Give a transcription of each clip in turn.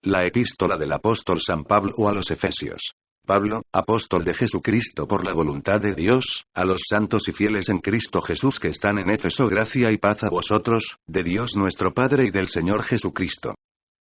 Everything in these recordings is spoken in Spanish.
La epístola del apóstol San Pablo a los Efesios. Pablo, apóstol de Jesucristo por la voluntad de Dios, a los santos y fieles en Cristo Jesús que están en Éfeso, gracia y paz a vosotros, de Dios nuestro Padre y del Señor Jesucristo.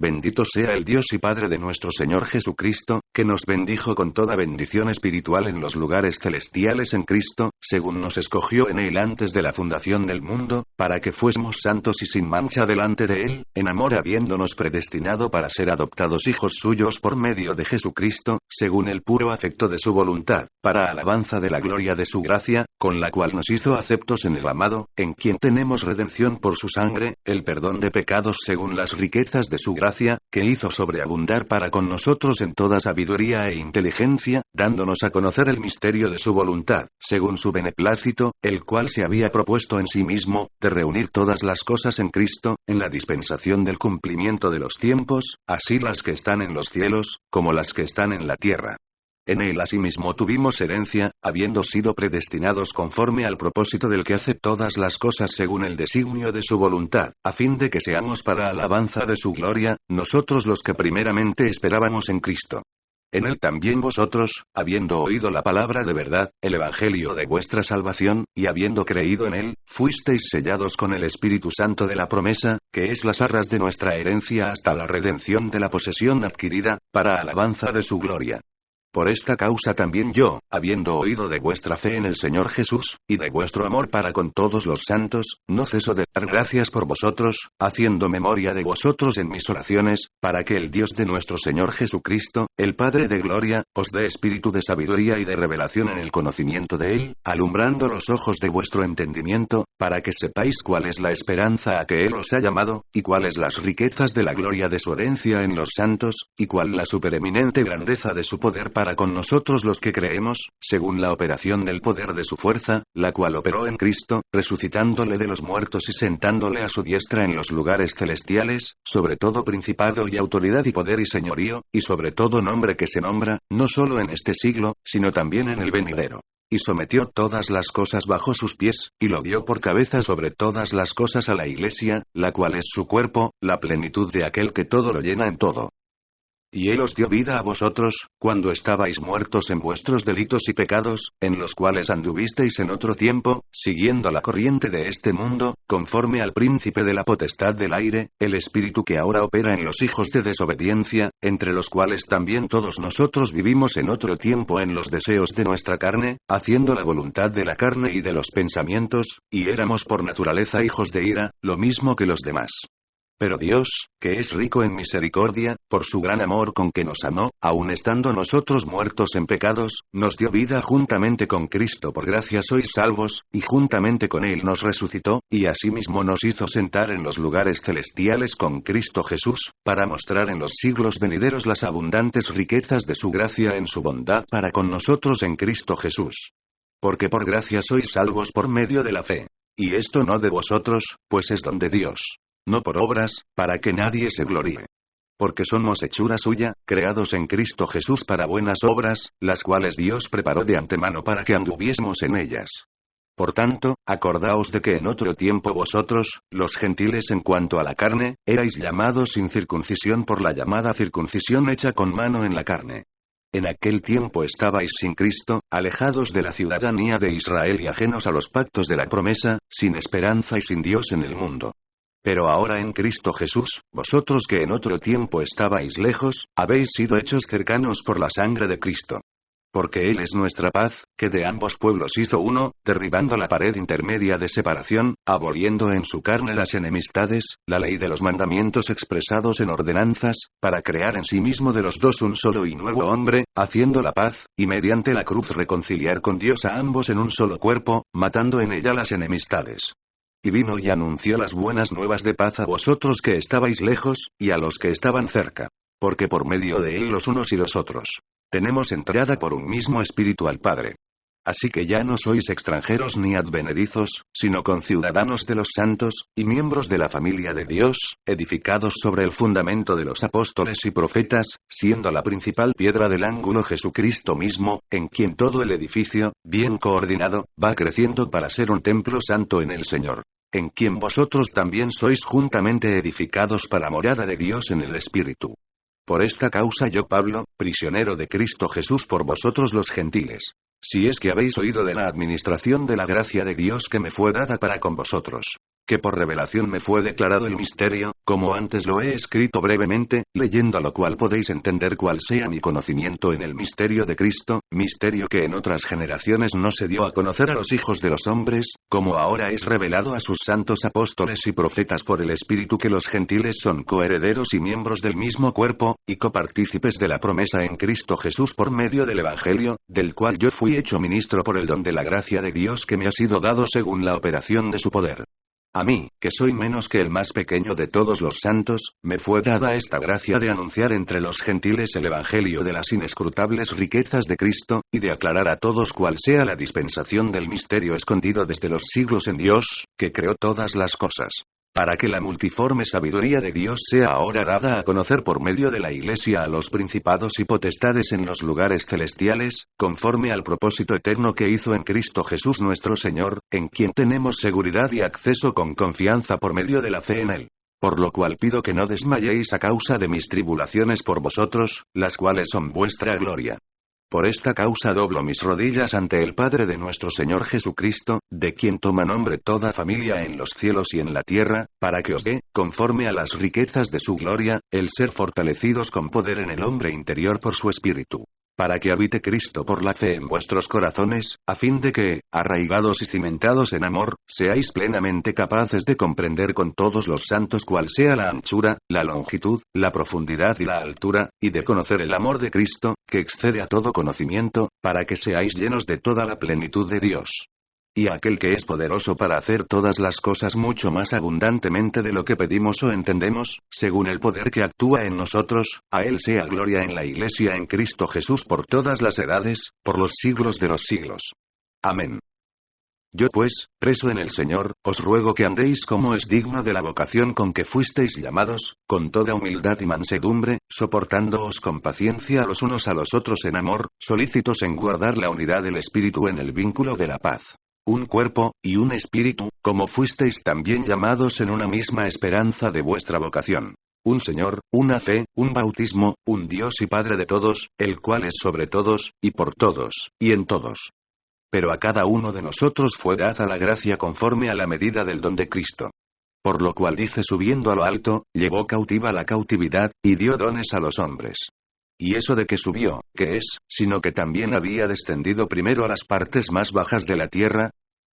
Bendito sea el Dios y Padre de nuestro Señor Jesucristo, que nos bendijo con toda bendición espiritual en los lugares celestiales en Cristo, según nos escogió en Él antes de la fundación del mundo, para que fuésemos santos y sin mancha delante de Él, en amor habiéndonos predestinado para ser adoptados hijos suyos por medio de Jesucristo, según el puro afecto de su voluntad, para alabanza de la gloria de su gracia, con la cual nos hizo aceptos en el amado, en quien tenemos redención por su sangre, el perdón de pecados según las riquezas de su gracia, que hizo sobreabundar para con nosotros en toda sabiduría e inteligencia, dándonos a conocer el misterio de su voluntad, según su beneplácito, el cual se había propuesto en sí mismo, de reunir todas las cosas en Cristo, en la dispensación del cumplimiento de los tiempos, así las que están en los cielos, como las que están en la tierra. En él asimismo tuvimos herencia, habiendo sido predestinados conforme al propósito del que hace todas las cosas según el designio de su voluntad, a fin de que seamos para alabanza de su gloria, nosotros los que primeramente esperábamos en Cristo. En él también vosotros, habiendo oído la palabra de verdad, el evangelio de vuestra salvación, y habiendo creído en él, fuisteis sellados con el Espíritu Santo de la promesa, que es las arras de nuestra herencia hasta la redención de la posesión adquirida, para alabanza de su gloria. Por esta causa también yo, habiendo oído de vuestra fe en el Señor Jesús, y de vuestro amor para con todos los santos, no ceso de dar gracias por vosotros, haciendo memoria de vosotros en mis oraciones, para que el Dios de nuestro Señor Jesucristo, el Padre de gloria, os dé espíritu de sabiduría y de revelación en el conocimiento de Él, alumbrando los ojos de vuestro entendimiento, para que sepáis cuál es la esperanza a que Él os ha llamado, y cuáles las riquezas de la gloria de su herencia en los santos, y cuál la supereminente grandeza de su poder para con nosotros los que creemos, según la operación del poder de su fuerza, la cual operó en Cristo, resucitándole de los muertos y sentándole a su diestra en los lugares celestiales, sobre todo principado y autoridad y poder y señorío, y sobre todo nombre que se nombra, no solo en este siglo, sino también en el venidero. Y sometió todas las cosas bajo sus pies, y lo dio por cabeza sobre todas las cosas a la Iglesia, la cual es su cuerpo, la plenitud de aquel que todo lo llena en todo. Y Él os dio vida a vosotros, cuando estabais muertos en vuestros delitos y pecados, en los cuales anduvisteis en otro tiempo, siguiendo la corriente de este mundo, conforme al príncipe de la potestad del aire, el espíritu que ahora opera en los hijos de desobediencia, entre los cuales también todos nosotros vivimos en otro tiempo en los deseos de nuestra carne, haciendo la voluntad de la carne y de los pensamientos, y éramos por naturaleza hijos de ira, lo mismo que los demás. Pero Dios, que es rico en misericordia, por su gran amor con que nos amó, aun estando nosotros muertos en pecados, nos dio vida juntamente con Cristo. Por gracia sois salvos, y juntamente con Él nos resucitó, y asimismo nos hizo sentar en los lugares celestiales con Cristo Jesús, para mostrar en los siglos venideros las abundantes riquezas de su gracia en su bondad para con nosotros en Cristo Jesús. Porque por gracia sois salvos por medio de la fe. Y esto no de vosotros, pues es don de Dios. No por obras, para que nadie se gloríe. Porque somos hechura suya, creados en Cristo Jesús para buenas obras, las cuales Dios preparó de antemano para que anduviésemos en ellas. Por tanto, acordaos de que en otro tiempo vosotros, los gentiles en cuanto a la carne, erais llamados sin circuncisión por la llamada circuncisión hecha con mano en la carne. En aquel tiempo estabais sin Cristo, alejados de la ciudadanía de Israel y ajenos a los pactos de la promesa, sin esperanza y sin Dios en el mundo. Pero ahora en Cristo Jesús, vosotros que en otro tiempo estabais lejos, habéis sido hechos cercanos por la sangre de Cristo. Porque Él es nuestra paz, que de ambos pueblos hizo uno, derribando la pared intermedia de separación, aboliendo en su carne las enemistades, la ley de los mandamientos expresados en ordenanzas, para crear en sí mismo de los dos un solo y nuevo hombre, haciendo la paz, y mediante la cruz reconciliar con Dios a ambos en un solo cuerpo, matando en ella las enemistades. Y vino y anunció las buenas nuevas de paz a vosotros que estabais lejos, y a los que estaban cerca. Porque por medio de Él los unos y los otros tenemos entrada por un mismo Espíritu al Padre. Así que ya no sois extranjeros ni advenedizos, sino conciudadanos de los santos, y miembros de la familia de Dios, edificados sobre el fundamento de los apóstoles y profetas, siendo la principal piedra del ángulo Jesucristo mismo, en quien todo el edificio, bien coordinado, va creciendo para ser un templo santo en el Señor. En quien vosotros también sois juntamente edificados para morada de Dios en el Espíritu. Por esta causa yo Pablo, prisionero de Cristo Jesús por vosotros los gentiles. Si es que habéis oído de la administración de la gracia de Dios que me fue dada para con vosotros. Que por revelación me fue declarado el misterio, como antes lo he escrito brevemente, leyendo a lo cual podéis entender cuál sea mi conocimiento en el misterio de Cristo, misterio que en otras generaciones no se dio a conocer a los hijos de los hombres, como ahora es revelado a sus santos apóstoles y profetas por el Espíritu que los gentiles son coherederos y miembros del mismo cuerpo, y copartícipes de la promesa en Cristo Jesús por medio del Evangelio, del cual yo fui hecho ministro por el don de la gracia de Dios que me ha sido dado según la operación de su poder. A mí, que soy menos que el más pequeño de todos los santos, me fue dada esta gracia de anunciar entre los gentiles el evangelio de las inescrutables riquezas de Cristo, y de aclarar a todos cuál sea la dispensación del misterio escondido desde los siglos en Dios, que creó todas las cosas. Para que la multiforme sabiduría de Dios sea ahora dada a conocer por medio de la Iglesia a los principados y potestades en los lugares celestiales, conforme al propósito eterno que hizo en Cristo Jesús nuestro Señor, en quien tenemos seguridad y acceso con confianza por medio de la fe en Él. Por lo cual pido que no desmayéis a causa de mis tribulaciones por vosotros, las cuales son vuestra gloria. Por esta causa doblo mis rodillas ante el Padre de nuestro Señor Jesucristo, de quien toma nombre toda familia en los cielos y en la tierra, para que os dé, conforme a las riquezas de su gloria, el ser fortalecidos con poder en el hombre interior por su Espíritu. Para que habite Cristo por la fe en vuestros corazones, a fin de que, arraigados y cimentados en amor, seáis plenamente capaces de comprender con todos los santos cuál sea la anchura, la longitud, la profundidad y la altura, y de conocer el amor de Cristo, que excede a todo conocimiento, para que seáis llenos de toda la plenitud de Dios. Y aquel que es poderoso para hacer todas las cosas mucho más abundantemente de lo que pedimos o entendemos, según el poder que actúa en nosotros, a Él sea gloria en la Iglesia en Cristo Jesús por todas las edades, por los siglos de los siglos. Amén. Yo pues, preso en el Señor, os ruego que andéis como es digno de la vocación con que fuisteis llamados, con toda humildad y mansedumbre, soportándoos con paciencia los unos a los otros en amor, solícitos en guardar la unidad del Espíritu en el vínculo de la paz. Un cuerpo, y un espíritu, como fuisteis también llamados en una misma esperanza de vuestra vocación. Un Señor, una fe, un bautismo, un Dios y Padre de todos, el cual es sobre todos, y por todos, y en todos. Pero a cada uno de nosotros fue dada la gracia conforme a la medida del don de Cristo. Por lo cual dice subiendo a lo alto, llevó cautiva la cautividad, y dio dones a los hombres. Y eso de que subió, ¿qué es?, sino que también había descendido primero a las partes más bajas de la tierra.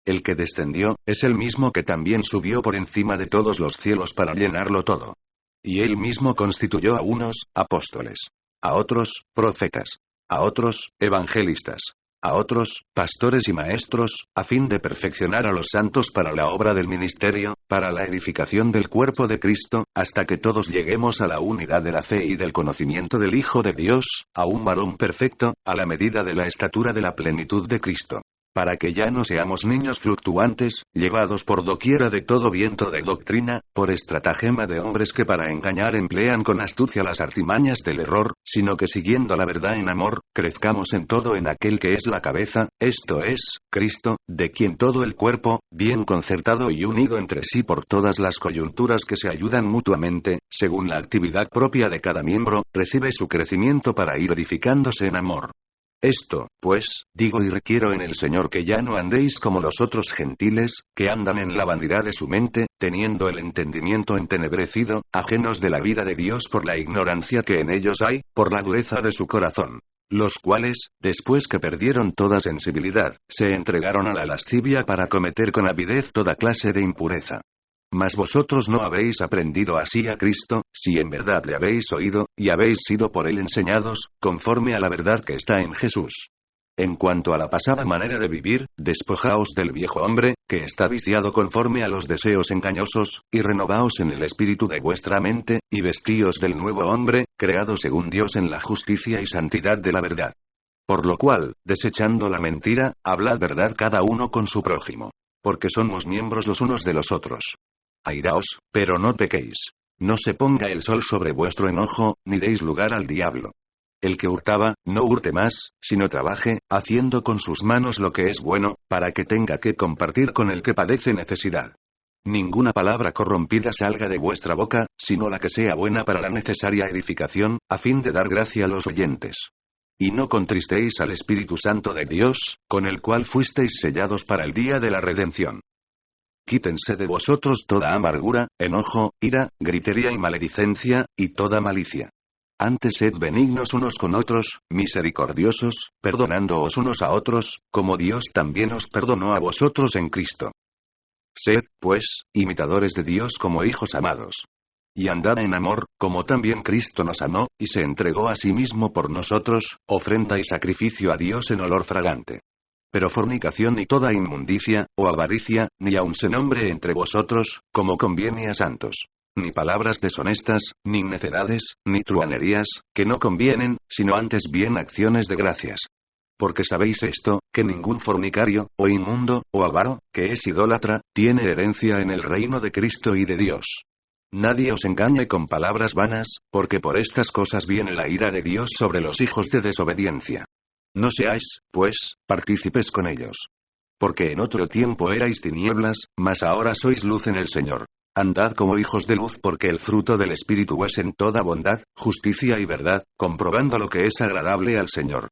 El que descendió, es el mismo que también subió por encima de todos los cielos para llenarlo todo. Y él mismo constituyó a unos, apóstoles. A otros, profetas. A otros, evangelistas. A otros, pastores y maestros, a fin de perfeccionar a los santos para la obra del ministerio, para la edificación del cuerpo de Cristo, hasta que todos lleguemos a la unidad de la fe y del conocimiento del Hijo de Dios, a un varón perfecto, a la medida de la estatura de la plenitud de Cristo. Para que ya no seamos niños fluctuantes, llevados por doquiera de todo viento de doctrina, por estratagema de hombres que para engañar emplean con astucia las artimañas del error, sino que siguiendo la verdad en amor, crezcamos en todo en aquel que es la cabeza, esto es, Cristo, de quien todo el cuerpo, bien concertado y unido entre sí por todas las coyunturas que se ayudan mutuamente, según la actividad propia de cada miembro, recibe su crecimiento para ir edificándose en amor. Esto, pues, digo y requiero en el Señor que ya no andéis como los otros gentiles, que andan en la vanidad de su mente, teniendo el entendimiento entenebrecido, ajenos de la vida de Dios por la ignorancia que en ellos hay, por la dureza de su corazón. Los cuales, después que perdieron toda sensibilidad, se entregaron a la lascivia para cometer con avidez toda clase de impureza. Mas vosotros no habéis aprendido así a Cristo, si en verdad le habéis oído, y habéis sido por él enseñados, conforme a la verdad que está en Jesús. En cuanto a la pasada manera de vivir, despojaos del viejo hombre, que está viciado conforme a los deseos engañosos, y renovaos en el espíritu de vuestra mente, y vestíos del nuevo hombre, creado según Dios en la justicia y santidad de la verdad. Por lo cual, desechando la mentira, hablad verdad cada uno con su prójimo. Porque somos miembros los unos de los otros. Airaos, pero no pequéis. No se ponga el sol sobre vuestro enojo, ni deis lugar al diablo. El que hurtaba, no hurte más, sino trabaje, haciendo con sus manos lo que es bueno, para que tenga que compartir con el que padece necesidad. Ninguna palabra corrompida salga de vuestra boca, sino la que sea buena para la necesaria edificación, a fin de dar gracia a los oyentes. Y no contristéis al Espíritu Santo de Dios, con el cual fuisteis sellados para el día de la redención. Quítense de vosotros toda amargura, enojo, ira, gritería y maledicencia, y toda malicia. Antes sed benignos unos con otros, misericordiosos, perdonándoos unos a otros, como Dios también os perdonó a vosotros en Cristo. Sed, pues, imitadores de Dios como hijos amados. Y andad en amor, como también Cristo nos amó, y se entregó a sí mismo por nosotros, ofrenda y sacrificio a Dios en olor fragante. Pero fornicación ni toda inmundicia, o avaricia, ni aun se nombre entre vosotros, como conviene a santos. Ni palabras deshonestas, ni necedades, ni truhanerías, que no convienen, sino antes bien acciones de gracias. Porque sabéis esto, que ningún fornicario, o inmundo, o avaro, que es idólatra, tiene herencia en el reino de Cristo y de Dios. Nadie os engañe con palabras vanas, porque por estas cosas viene la ira de Dios sobre los hijos de desobediencia. No seáis, pues, partícipes con ellos. Porque en otro tiempo erais tinieblas, mas ahora sois luz en el Señor. Andad como hijos de luz porque el fruto del Espíritu es en toda bondad, justicia y verdad, comprobando lo que es agradable al Señor.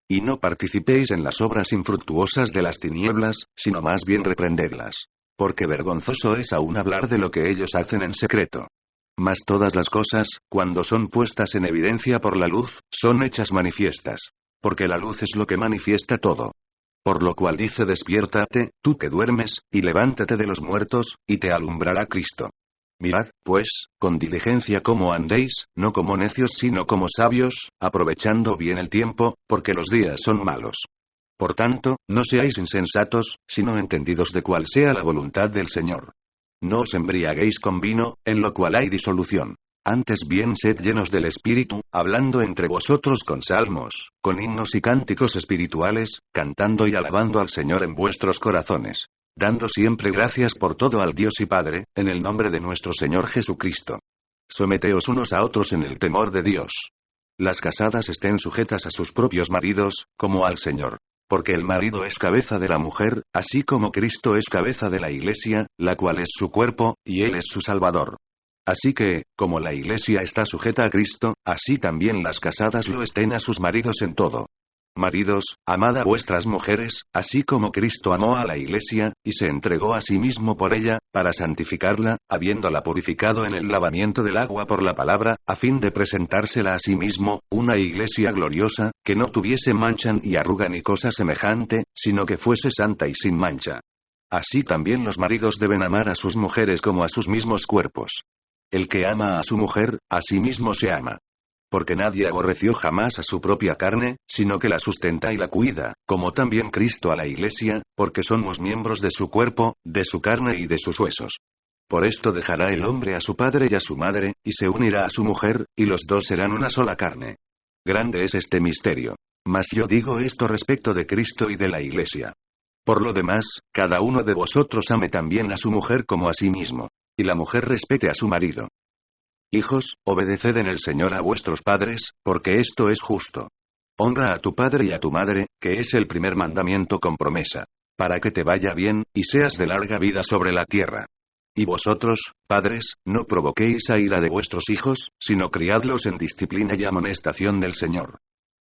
Y no participéis en las obras infructuosas de las tinieblas, sino más bien reprendedlas. Porque vergonzoso es aún hablar de lo que ellos hacen en secreto. Mas todas las cosas, cuando son puestas en evidencia por la luz, son hechas manifiestas. Porque la luz es lo que manifiesta todo. Por lo cual dice: despiértate, tú que duermes, y levántate de los muertos, y te alumbrará Cristo. Mirad, pues, con diligencia cómo andéis, no como necios sino como sabios, aprovechando bien el tiempo, porque los días son malos. Por tanto, no seáis insensatos, sino entendidos de cuál sea la voluntad del Señor. No os embriaguéis con vino, en lo cual hay disolución. Antes bien sed llenos del Espíritu, hablando entre vosotros con salmos, con himnos y cánticos espirituales, cantando y alabando al Señor en vuestros corazones. Dando siempre gracias por todo al Dios y Padre, en el nombre de nuestro Señor Jesucristo. Someteos unos a otros en el temor de Dios. Las casadas estén sujetas a sus propios maridos, como al Señor. Porque el marido es cabeza de la mujer, así como Cristo es cabeza de la Iglesia, la cual es su cuerpo, y Él es su Salvador. Así que, como la Iglesia está sujeta a Cristo, así también las casadas lo estén a sus maridos en todo. Maridos, amad a vuestras mujeres, así como Cristo amó a la Iglesia, y se entregó a sí mismo por ella, para santificarla, habiéndola purificado en el lavamiento del agua por la palabra, a fin de presentársela a sí mismo, una Iglesia gloriosa, que no tuviese mancha ni arruga ni cosa semejante, sino que fuese santa y sin mancha. Así también los maridos deben amar a sus mujeres como a sus mismos cuerpos. El que ama a su mujer, a sí mismo se ama. Porque nadie aborreció jamás a su propia carne, sino que la sustenta y la cuida, como también Cristo a la Iglesia, porque somos miembros de su cuerpo, de su carne y de sus huesos. Por esto dejará el hombre a su padre y a su madre, y se unirá a su mujer, y los dos serán una sola carne. Grande es este misterio. Mas yo digo esto respecto de Cristo y de la Iglesia. Por lo demás, cada uno de vosotros ame también a su mujer como a sí mismo. Y la mujer respete a su marido. Hijos, obedeced en el Señor a vuestros padres, porque esto es justo. Honra a tu padre y a tu madre, que es el primer mandamiento con promesa. Para que te vaya bien, y seas de larga vida sobre la tierra. Y vosotros, padres, no provoquéis a ira de vuestros hijos, sino criadlos en disciplina y amonestación del Señor.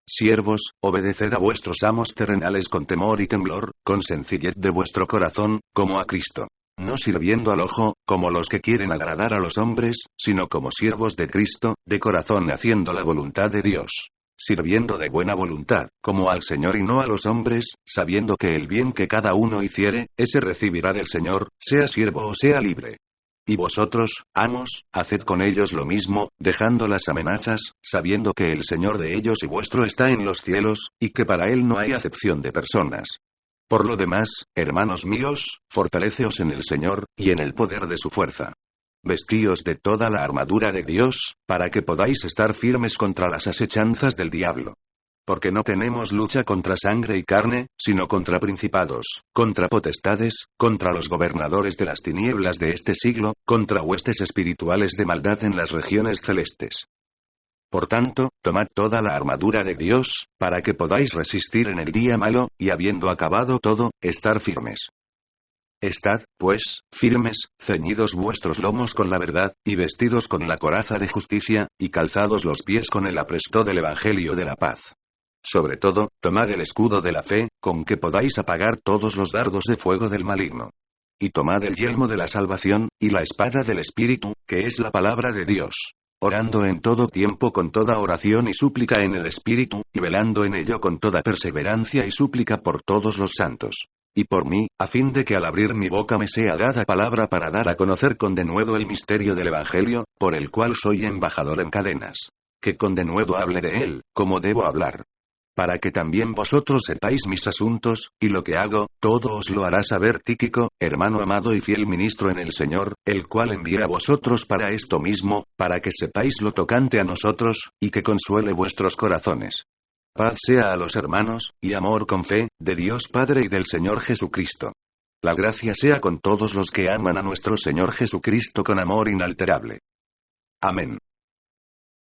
Siervos, obedeced a vuestros amos terrenales con temor y temblor, con sencillez de vuestro corazón, como a Cristo. No sirviendo al ojo, como los que quieren agradar a los hombres, sino como siervos de Cristo, de corazón haciendo la voluntad de Dios. Sirviendo de buena voluntad, como al Señor y no a los hombres, sabiendo que el bien que cada uno hiciere, ese recibirá del Señor, sea siervo o sea libre. Y vosotros, amos, haced con ellos lo mismo, dejando las amenazas, sabiendo que el Señor de ellos y vuestro está en los cielos, y que para Él no hay acepción de personas. Por lo demás, hermanos míos, fortaleceos en el Señor, y en el poder de su fuerza. Vestíos de toda la armadura de Dios, para que podáis estar firmes contra las asechanzas del diablo. Porque no tenemos lucha contra sangre y carne, sino contra principados, contra potestades, contra los gobernadores de las tinieblas de este siglo, contra huestes espirituales de maldad en las regiones celestes. Por tanto, tomad toda la armadura de Dios, para que podáis resistir en el día malo, y habiendo acabado todo, estar firmes. Estad, pues, firmes, ceñidos vuestros lomos con la verdad, y vestidos con la coraza de justicia, y calzados los pies con el apresto del Evangelio de la paz. Sobre todo, tomad el escudo de la fe, con que podáis apagar todos los dardos de fuego del maligno. Y tomad el yelmo de la salvación, y la espada del Espíritu, que es la palabra de Dios. Orando en todo tiempo con toda oración y súplica en el Espíritu, y velando en ello con toda perseverancia y súplica por todos los santos. Y por mí, a fin de que al abrir mi boca me sea dada palabra para dar a conocer con denuedo el misterio del Evangelio, por el cual soy embajador en cadenas. Que con denuedo hable de él, como debo hablar. Para que también vosotros sepáis mis asuntos, y lo que hago, todo os lo hará saber Tíquico, hermano amado y fiel ministro en el Señor, el cual envié a vosotros para esto mismo, para que sepáis lo tocante a nosotros, y que consuele vuestros corazones. Paz sea a los hermanos, y amor con fe, de Dios Padre y del Señor Jesucristo. La gracia sea con todos los que aman a nuestro Señor Jesucristo con amor inalterable. Amén.